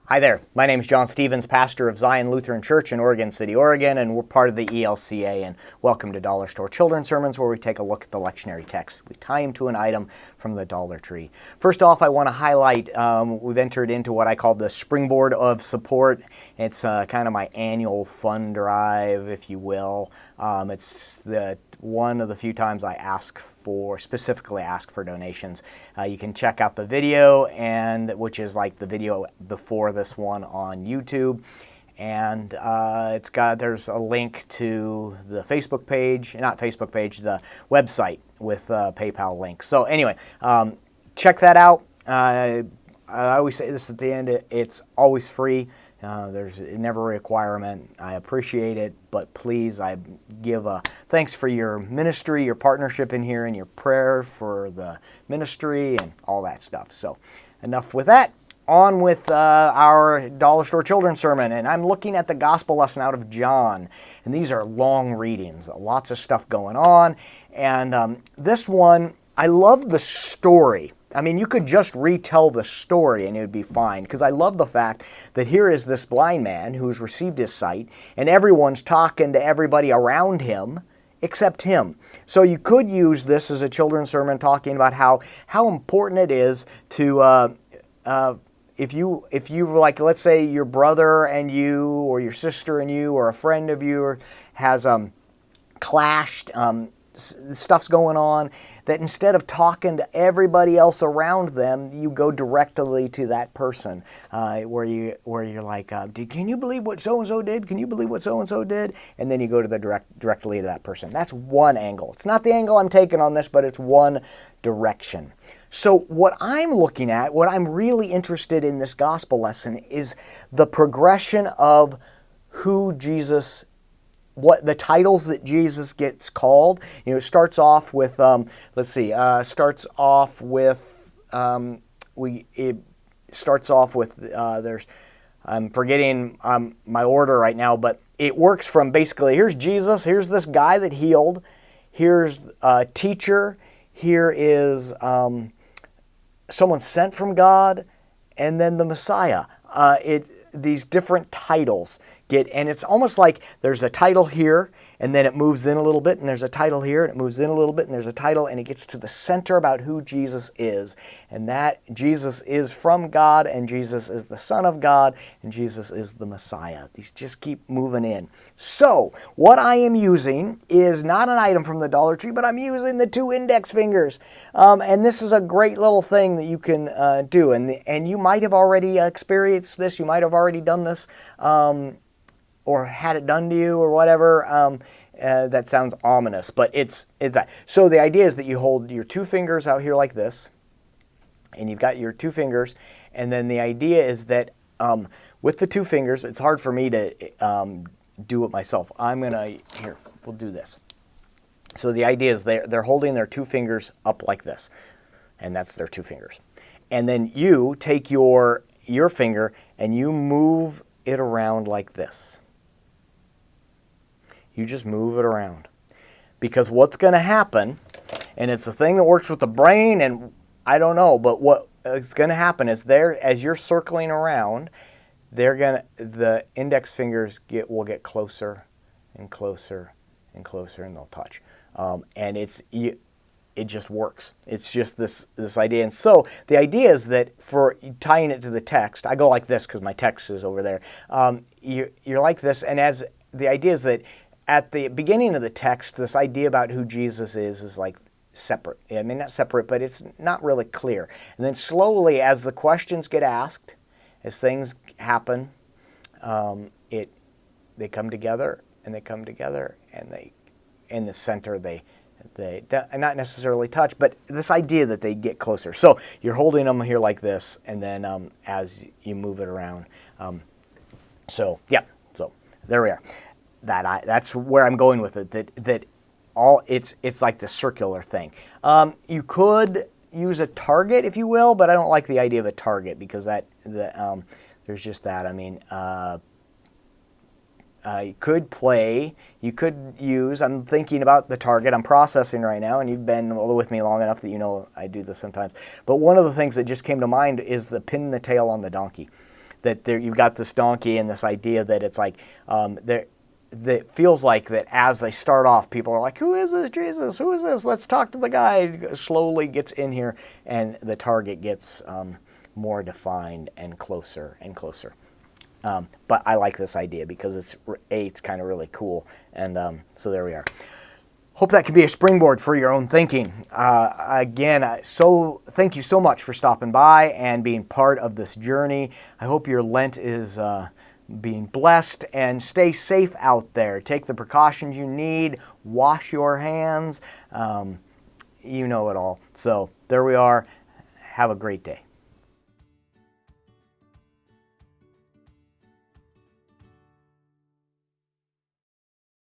Hi there, my name is John Stevens, pastor of Zion Lutheran Church in Oregon City, Oregon, and we're part of the ELCA, and welcome to Dollar Store Children's Sermons, where we take a look at the lectionary text. We tie them to an item from the Dollar Tree. First off, I want to highlight, we've entered into what I call the springboard of support. It's kind of my annual fund drive, if you will. It's one of the few times I specifically ask for donations. You can check out the video, which is like the video before this one on YouTube, and there's a link to the Facebook page, the website with a PayPal link. So anyway, check that out. I always say this at the end, it's always free. There's never a requirement. I appreciate it, but please, I give thanks for your ministry, your partnership in here, and your prayer for the ministry and all that stuff. So enough with that. On with our Dollar Store Children's Sermon, and I'm looking at the Gospel lesson out of John. And these are long readings, lots of stuff going on. And this one, I love the story. I mean, you could just retell the story and it would be fine, because I love the fact that here is this blind man who's received his sight, and everyone's talking to everybody around him except him. So you could use this as a children's sermon, talking about how important it is to, if you like, let's say your brother and you, or your sister and you, or a friend of you has clashed, stuff's going on, that instead of talking to everybody else around them, you go directly to that person, where you're like, can you believe what so-and-so did? Can you believe what so-and-so did? And then you go to directly to that person. That's one angle. It's not the angle I'm taking on this, but it's one direction. So what I'm looking at, what I'm really interested in this gospel lesson, is the progression of who Jesus, what the titles that Jesus gets called. You know, it starts off with, there's, I'm forgetting my order right now, but it works from basically, here's Jesus, here's this guy that healed, here's a teacher, here is someone sent from God, and then the Messiah. These different titles and it's almost like there's a title here, and then it moves in a little bit, and there's a title here, and it moves in a little bit, and there's a title, and it gets to the center about who Jesus is, and that Jesus is from God, and Jesus is the Son of God, and Jesus is the Messiah. These just keep moving in. So, what I am using is not an item from the Dollar Tree, but I'm using the 2 index fingers, and this is a great little thing that you can do, and you might have already experienced this, you might have already done this, or had it done to you, or whatever. That sounds ominous, but it's that. So the idea is that you hold your 2 fingers out here like this, and you've got your 2 fingers, and then the idea is that with the 2 fingers, it's hard for me to do it myself. We'll do this. So the idea is they're holding their 2 fingers up like this, and that's their 2 fingers. And then you take your finger and you move it around like this. You just move it around. Because what's going to happen, and it's a thing that works with the brain, and I don't know, but what is going to happen is as you're circling around, the index fingers will get closer and closer and closer, and they'll touch. And it just works. It's just this idea. And so the idea is that for tying it to the text, I go like this because my text is over there. You're like this, and as the idea is that at the beginning of the text, this idea about who Jesus is like separate. I mean, not separate, but it's not really clear. And then slowly, as the questions get asked, as things happen, they come together, and they come together, and they, in the center, they not necessarily touch, but this idea that they get closer. So you're holding them here like this, and then as you move it around. So there we are. That's where I'm going with it. It's like the circular thing. You could use a target, if you will, but I don't like the idea of a target, because there's just that. I mean, you could use, I'm thinking about the target, I'm processing right now, and you've been with me long enough that you know I do this sometimes. But one of the things that just came to mind is the pin the tail on the donkey. that there, you've got this donkey and this idea that it's like that feels like that as they start off, people are like, who is this Jesus? Who is this? Let's talk to the guy. Slowly gets in here, and the target gets more defined and closer and closer. But I like this idea because it's kind of really cool, and so there we are. Hope that can be a springboard for your own thinking. Again, so thank you so much for stopping by and being part of this journey. I hope your Lent is being blessed, and stay safe out there. Take the precautions you need. Wash your hands. You know it all. So there we are. Have a great day.